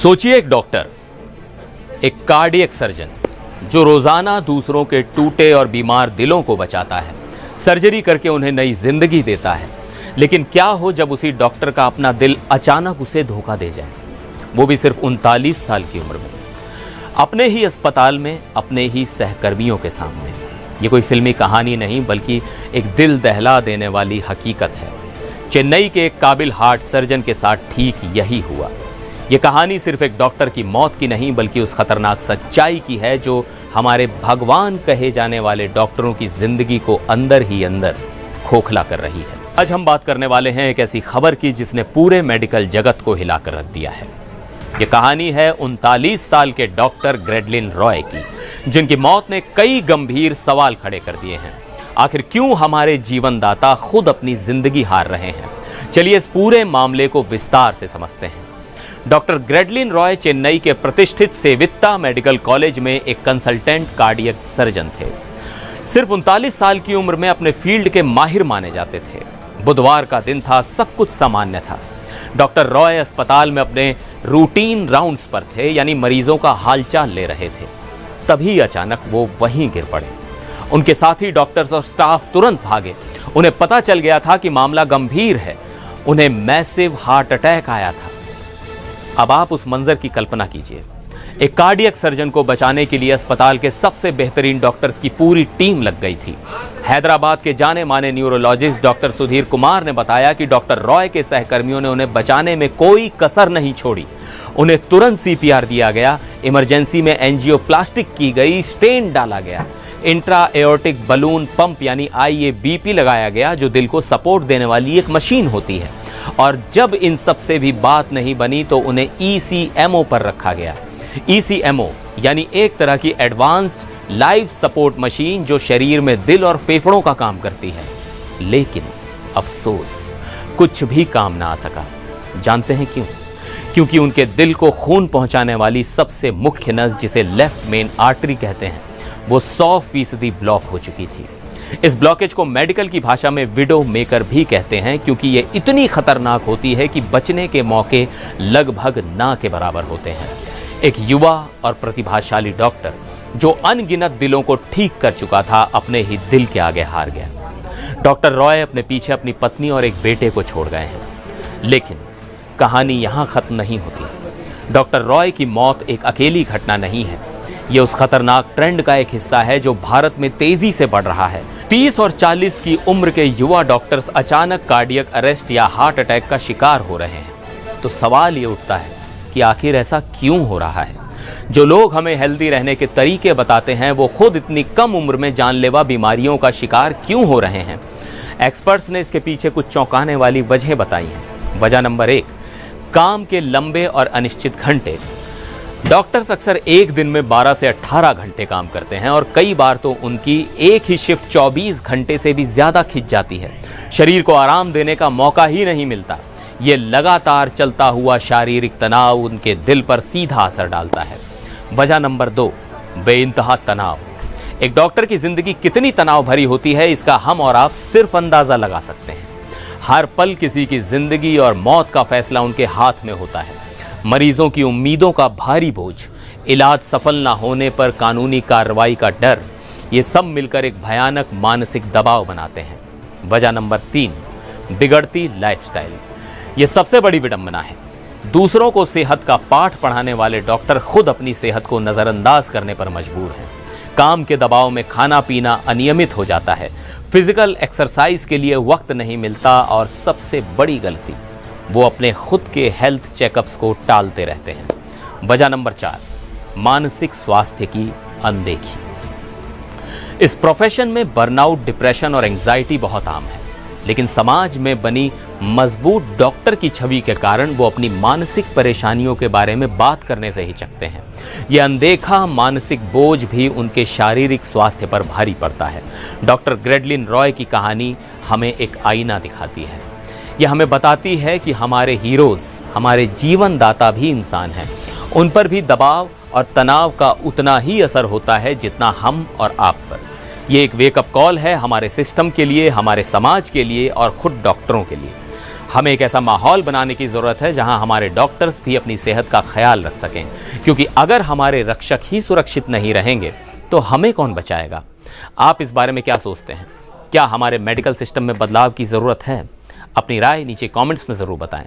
सोचिए एक डॉक्टर, एक कार्डियक सर्जन जो रोजाना दूसरों के टूटे और बीमार दिलों को बचाता है, सर्जरी करके उन्हें नई जिंदगी देता है। लेकिन क्या हो जब उसी डॉक्टर का अपना दिल अचानक उसे धोखा दे जाए, वो भी सिर्फ 39 साल की उम्र में, अपने ही अस्पताल में, अपने ही सहकर्मियों के सामने। ये कोई फिल्मी कहानी नहीं बल्कि एक दिल दहला देने वाली हकीकत है। चेन्नई के एक काबिल हार्ट सर्जन के साथ ठीक यही हुआ। ये कहानी सिर्फ एक डॉक्टर की मौत की नहीं बल्कि उस खतरनाक सच्चाई की है जो हमारे भगवान कहे जाने वाले डॉक्टरों की जिंदगी को अंदर ही अंदर खोखला कर रही है। आज हम बात करने वाले हैं एक ऐसी खबर की जिसने पूरे मेडिकल जगत को हिलाकर रख दिया है। ये कहानी है 39 साल के डॉक्टर ग्रेडलिन रॉय की, जिनकी मौत ने कई गंभीर सवाल खड़े कर दिए हैं। आखिर क्यों हमारे जीवनदाता खुद अपनी जिंदगी हार रहे हैं? चलिए इस पूरे मामले को विस्तार से समझते हैं। डॉक्टर ग्रेडलिन रॉय चेन्नई के प्रतिष्ठित सेवित्ता मेडिकल कॉलेज में एक कंसल्टेंट कार्डियक सर्जन थे। सिर्फ 39 साल की उम्र में अपने फील्ड के माहिर माने जाते थे। बुधवार का दिन था, सब कुछ सामान्य था। डॉक्टर रॉय अस्पताल में अपने रूटीन राउंड्स पर थे, यानी मरीजों का हालचाल ले रहे थे। तभी अचानक वो वहीं गिर पड़े। उनके साथी डॉक्टर्स और स्टाफ तुरंत भागे। उन्हें पता चल गया था कि मामला गंभीर है। उन्हें मैसिव हार्ट अटैक आया था। अब आप उस मंजर की कल्पना कीजिए। एक कार्डियक सर्जन को बचाने के लिए अस्पताल के सबसे बेहतरीन डॉक्टर्स की पूरी टीम लग गई थी। हैदराबाद के जाने माने न्यूरोलॉजिस्ट डॉक्टर सुधीर कुमार ने बताया कि डॉक्टर रॉय के सहकर्मियों ने उन्हें बचाने में कोई कसर नहीं छोड़ी। उन्हें तुरंत सीपीआर दिया गया, इमरजेंसी में एंजियोप्लास्टिक की गई, स्टेंट डाला गया, इंट्रा एओर्टिक बलून पंप यानी IABP लगाया गया, जो दिल को सपोर्ट देने वाली एक मशीन होती है। और जब इन सब से भी बात नहीं बनी तो उन्हें ECMO पर रखा गया। ECMO यानी एक तरह की एडवांस्ड लाइफ सपोर्ट मशीन जो शरीर में दिल और फेफड़ों का काम करती है। लेकिन अफसोस, कुछ भी काम ना आ सका। जानते हैं क्यों? क्योंकि उनके दिल को खून पहुंचाने वाली सबसे मुख्य नस, जिसे लेफ्ट मेन आर्टरी कहते हैं, वो 100% ब्लॉक हो चुकी थी। इस ब्लॉकेज को मेडिकल की भाषा में विडो मेकर भी कहते हैं, क्योंकि ये इतनी खतरनाक होती है कि बचने के मौके लगभग ना के बराबर होते हैं। एक युवा और प्रतिभाशाली डॉक्टर जो अनगिनत दिलों को ठीक कर चुका था, अपने ही दिल के आगे हार गया। डॉक्टर रॉय अपने पीछे अपनी पत्नी और एक बेटे को छोड़ गए हैं। लेकिन कहानी यहां खत्म नहीं होती। डॉक्टर रॉय की मौत एक अकेली घटना नहीं है। यह उस खतरनाक ट्रेंड का एक हिस्सा है जो भारत में तेजी से बढ़ रहा है। 30 और 40 की उम्र के युवा डॉक्टर्स अचानक कार्डियक अरेस्ट या हार्ट अटैक का शिकार हो रहे हैं। तो सवाल ये उठता है कि आखिर ऐसा क्यों हो रहा है? जो लोग हमें हेल्दी रहने के तरीके बताते हैं, वो खुद इतनी कम उम्र में जानलेवा बीमारियों का शिकार क्यों हो रहे हैं? एक्सपर्ट्स ने इसके पीछे कुछ चौंकाने वाली वजह बताई हैं। वजह नंबर 1, काम के लंबे और अनिश्चित घंटे। डॉक्टर्स अक्सर एक दिन में 12 से 18 घंटे काम करते हैं और कई बार तो उनकी एक ही शिफ्ट 24 घंटे से भी ज्यादा खिंच जाती है। शरीर को आराम देने का मौका ही नहीं मिलता। ये लगातार चलता हुआ शारीरिक तनाव उनके दिल पर सीधा असर डालता है। वजह नंबर 2, बेइंतहा तनाव। एक डॉक्टर की जिंदगी कितनी तनाव भरी होती है, इसका हम और आप सिर्फ अंदाजा लगा सकते हैं। हर पल किसी की जिंदगी और मौत का फैसला उनके हाथ में होता है। मरीजों की उम्मीदों का भारी बोझ, इलाज सफल ना होने पर कानूनी कार्रवाई का डर, ये सब मिलकर एक भयानक मानसिक दबाव बनाते हैं। वजह नंबर 3, बिगड़ती लाइफस्टाइल। ये सबसे बड़ी विडंबना है। दूसरों को सेहत का पाठ पढ़ाने वाले डॉक्टर खुद अपनी सेहत को नजरअंदाज करने पर मजबूर हैं। काम के दबाव में खाना पीना अनियमित हो जाता है, फिजिकल एक्सरसाइज के लिए वक्त नहीं मिलता और सबसे बड़ी गलती, वो अपने खुद के हेल्थ चेकअप्स को टालते रहते हैं। वजह नंबर 4, मानसिक स्वास्थ्य की अनदेखी। इस प्रोफेशन में बर्नआउट, डिप्रेशन और एंजाइटी बहुत आम है, लेकिन समाज में बनी मजबूत डॉक्टर की छवि के कारण वो अपनी मानसिक परेशानियों के बारे में बात करने से हिचकते हैं। ये अनदेखा मानसिक बोझ भी उनके शारीरिक स्वास्थ्य पर भारी पड़ता है। डॉक्टर ग्रेडलिन रॉय की कहानी हमें एक आईना दिखाती है। यह हमें बताती है कि हमारे हीरोज, हमारे जीवन दाता भी इंसान हैं। उन पर भी दबाव और तनाव का उतना ही असर होता है जितना हम और आप पर। ये एक वेकअप कॉल है हमारे सिस्टम के लिए, हमारे समाज के लिए और खुद डॉक्टरों के लिए। हमें एक ऐसा माहौल बनाने की जरूरत है जहां हमारे डॉक्टर्स भी अपनी सेहत का ख्याल रख सकें, क्योंकि अगर हमारे रक्षक ही सुरक्षित नहीं रहेंगे तो हमें कौन बचाएगा। आप इस बारे में क्या सोचते हैं? क्या हमारे मेडिकल सिस्टम में बदलाव की जरूरत है? अपनी राय नीचे कमेंट्स में जरूर बताएं।